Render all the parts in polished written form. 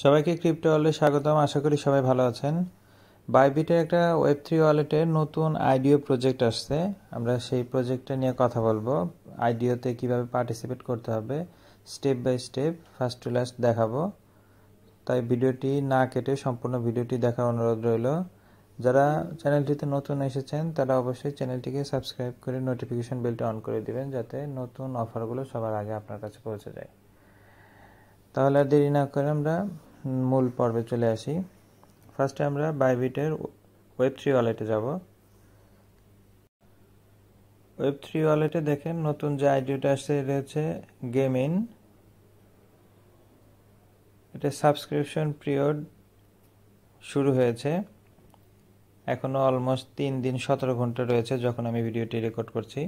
সবাইকে ক্রিপ্টো ওয়ার্ল্ডে স্বাগতম। আশা করি সবাই ভালো আছেন। বাইবিটের একটা ওয়েব3 ওয়ালেটের নতুন আইডিও প্রজেক্ট আসছে। আমরা সেই প্রজেক্টটা নিয়ে কথা বলবো। আইডিওতে কিভাবে পার্টিসিপেট করতে হবে step by step first to last দেখাবো। তাই ভিডিওটি না কেটে সম্পূর্ণ ভিডিওটি দেখার অনুরোধ রইল। যারা চ্যানেলটিতে নতুন এসেছেন তারা অবশ্যই চ্যানেলটিকে সাবস্ক্রাইব করে নোটিফিকেশন বেলটা অন করে দিবেন, যাতে নতুন অফারগুলো সবার আগে আপনার কাছে পৌঁছে যায়। তাহলে আর দেরি না করে আমরা মূল পর্বে চলে আসি। ফার্স্টে আমরা বাইবিটের ওয়েব3 ওয়ালেটে যাব। ওয়েব3 ওয়ালেটে দেখেন নতুন যে আইডিটা আসছে এটা হচ্ছে গেমিং। এটা সাবস্ক্রিপশন পিরিয়ড শুরু হয়েছে, এখনও অলমোস্ট 3 দিন 17 ঘন্টা রয়েছে যখন আমি ভিডিওটি রেকর্ড করছি।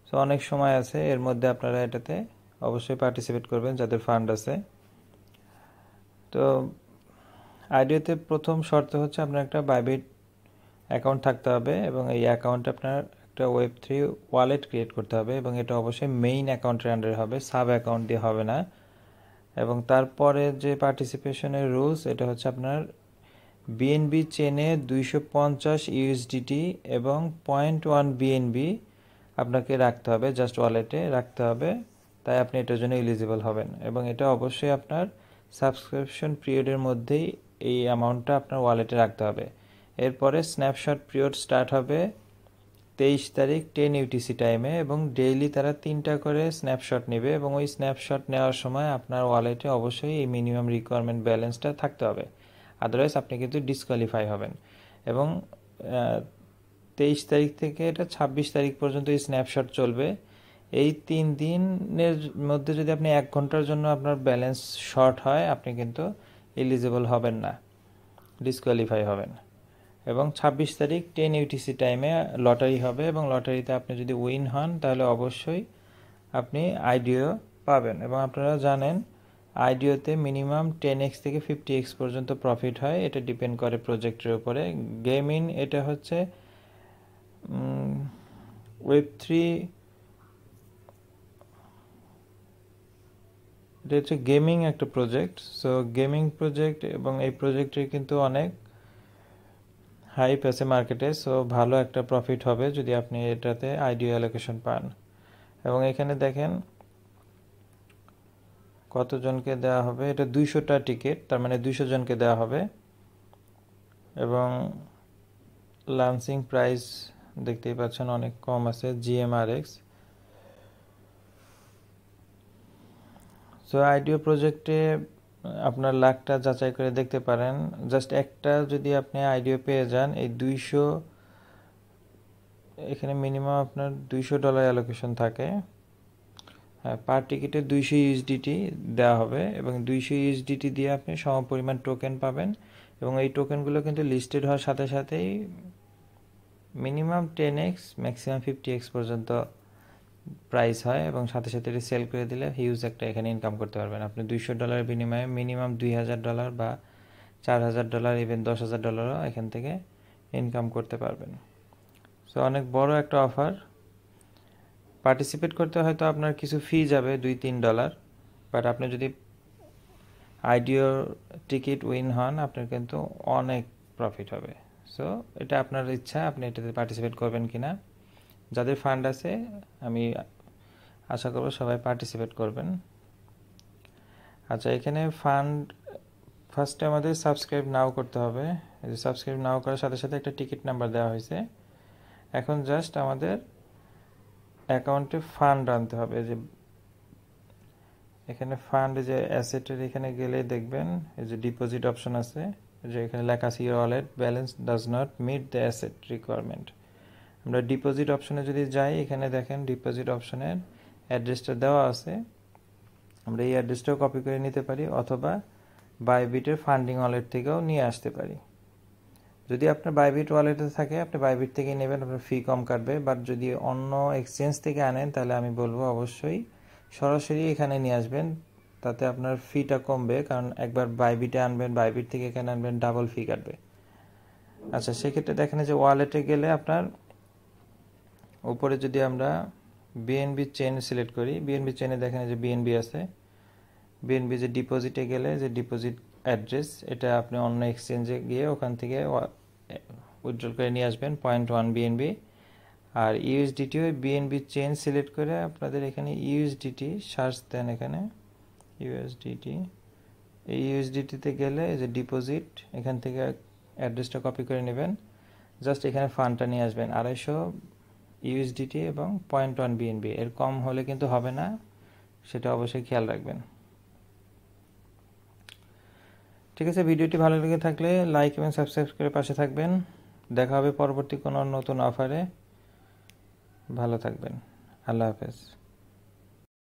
সো অনেক সময় আছে, এর মধ্যে আপনারা এটাতে অবশ্যই পার্টিসিপেট করবেন যাদের ফান্ড আছে। তো আইডিওতে প্রথম শর্ত হচ্ছে আপনার একটা বাইবিট অ্যাকাউন্ট থাকতে হবে এবং এই অ্যাকাউন্টে আপনার একটা ওয়েব3 ওয়ালেট ক্রিয়েট করতে হবে এবং এটা অবশ্যই মেইন অ্যাকাউন্টের আন্ডারে হবে, সাব অ্যাকাউন্ট দিয়ে হবে না। এবং তারপরে যে পার্টিসিপেশনের রুলস, এটা হচ্ছে আপনার বিএনবি চেনে 250 ইউএসডিটি এবং 0.1 বিএনবি আপনাকে রাখতে হবে, জাস্ট ওয়ালেটে রাখতে হবে, তাই আপনি এটার জন্য এলিজিবল হবেন। এবং এটা অবশ্যই আপনার সাবস্ক্রিপশন পিরিয়ডের মধ্যেই এই অ্যামাউন্টটা আপনার ওয়ালেটে রাখতে হবে। এরপরে স্ন্যাপশট পিরিয়ড স্টার্ট হবে 23 তারিখ 10 ইউটিসি টাইমে এবং ডেইলি তারা 3টা করে স্ন্যাপশট নেবে এবং ওই স্ন্যাপশট নেওয়ার সময় আপনার ওয়ালেটে অবশ্যই এই মিনিমাম রিকোয়ারমেন্ট ব্যালেন্সটা থাকতে হবে, আদারওয়াইজ আপনি কিন্তু ডিসকোয়ালিফাই হবেন। এবং 23 তারিখ থেকে এটা 26 তারিখ পর্যন্ত এই স্ন্যাপশট চলবে। এই 3 দিনের মধ্যে যদি আপনি 1 ঘন্টার জন্য আপনার ব্যালেন্স শর্ট হয়, আপনি কিন্তু এলিজিবল হবেন না, ডিসকোয়ালিফাই হবেন। এবং 26 তারিখ 10 ইউটিসি টাইমে লটারি হবে এবং লটারিতে আপনি যদি উইন হন তাহলে অবশ্যই আপনি আইডিও পাবেন। এবং আপনারা জানেন আইডিওতে মিনিমাম 10x থেকে 50x পর্যন্ত প্রফিট হয়, এটা ডিপেন্ড করে প্রজেক্টের উপরে। গেমিং এটা হচ্ছে ওয়েব3, এটা হচ্ছে গেমিং একটা প্রজেক্ট। সো গেমিং প্রজেক্ট এবং এই প্রজেক্টের কিন্তু অনেক হাইপ আছে মার্কেটে। সো ভালো একটা প্রফিট হবে যদি আপনি এটাতে আইডিও অ্যালোকেশন পান। এবং এখানে দেখেন কতজনকে দেওয়া হবে, এটা 200টা টিকিট, তার মানে 200 জনকে দেওয়া হবে। এবং লঞ্চিং প্রাইস দেখতেই পাচ্ছেন অনেক কম আছে, GMRX। সো আইডিও প্রজেক্টে আপনার লাখটা যাচাই করে দেখতে পারেন। জাস্ট একটা যদি আপনি আইডিও পেয়ে যান, এই 200, এখানে মিনিমাম আপনার $200 অ্যালোকেশন থাকে। হ্যাঁ, পার টিকিটে 200 ইউএসডিটি দেওয়া হবে এবং 200 ইউএসডিটি দিয়ে আপনি সমপরিমাণ টোকেন পাবেন। এবং এই টোকেনগুলো কিন্তু লিস্টেড হওয়ার সাথে সাথেই মিনিমাম 10x ম্যাক্সিমাম 50x পর্যন্ত প্রাইস হয় এবং সাথে সাথে এটা সেল করে দিলে হিউজ একটা এখানে ইনকাম করতে পারবেন। আপনি $200 বিনিময়ে মিনিমাম $2000 বা $4000, ইভেন $10,000 এখান থেকে ইনকাম করতে পারবেন। সো অনেক বড় একটা অফার। পার্টিসিপেট করতে হয়তো আপনার কিছু ফি যাবে $2-3, বাট আপনি যদি আইডিও টিকিট উইন হন আপনার কিন্তু অনেক প্রফিট হবে। সো এটা আপনার ইচ্ছা, আপনি এটাতে পার্টিসিপেট করবেন কিনা। যাদের ফান্ড আছে আমি আশা করব সবাই পার্টিসিপেট করবেন। আচ্ছা, এখানে ফান্ড ফার্স্টে আমাদের সাবস্ক্রাইব নাও করতে হবে। এই যে সাবস্ক্রাইব নাও করার সাথে সাথে একটা টিকিট নাম্বার দেওয়া হয়েছে। এখন জাস্ট আমাদের অ্যাকাউন্টে ফান্ড আনতে হবে। যে এখানে ফান্ড, যে অ্যাসেটের এখানে গেলে দেখবেন এই যে ডিপোজিট অপশন আছে, যে এখানে লেখা আছে your wallet balance does not meet the asset requirement. আমরা ডিপোজিট অপশনে যদি যাই, এখানে দেখেন ডিপোজিট অপশনের অ্যাড্রেসটা দেওয়া আছে। আমরা এই অ্যাড্রেসটাও কপি করে নিতে পারি অথবা বাইবিটের ফান্ডিং ওয়ালেট থেকেও নিয়ে আসতে পারি। যদি আপনার বাইবিট ওয়ালেটে থাকে আপনি বাইবিট থেকে নেবেন, আপনার ফি কম কাটবে। বাট যদি অন্য এক্সচেঞ্জ থেকে আনেন তাহলে আমি বলবো অবশ্যই সরাসরি এখানে নিয়ে আসবেন, তাতে আপনার ফিটা কমবে। কারণ একবার বাইবিটে আনবেন, বাইবিট থেকে এখানে আনবেন, ডাবল ফি কাটবে। আচ্ছা, সেক্ষেত্রে দেখেন যে ওয়ালেটে গেলে আপনার উপরে যদি আমরা বিএনবি চেন সিলেক্ট করি, বিএনবি চেনে দেখেন যে বিএনবি আছে, বিএনবি যে ডিপোজিটে গেলে যে ডিপোজিট অ্যাড্রেস, এটা আপনি অন্য এক্সচেঞ্জে গিয়ে ওখান থেকে উইথড্রল করে নিয়ে আসবেন 0.1 বিএনবি। আর ইউএসডিটি ওই বিএনবি চেন সিলেক্ট করে আপনাদের এখানে ইউএসডিটি সার্চ দেন, এখানে ইউএসডিটি, এই ইউএসডিটিতে গেলে এই যে ডিপোজিট, এখান থেকে অ্যাড্রেসটা কপি করে নেবেন, জাস্ট এখানে ফান্ডটা নিয়ে আসবেন 250 ইউএসডিটি এবং 0.1 বিএনবি, এর কম হলে কিন্তু হবে না, সেটা অবশ্যই খেয়াল রাখবেন। ঠিক আছে, ভিডিওটি ভালো লেগে থাকলে লাইক এবং সাবস্ক্রাইব করে পাশে থাকবেন। দেখা হবে পরবর্তী কোনো নতুন অফারে। ভালো থাকবেন। আল্লাহ হাফেজ।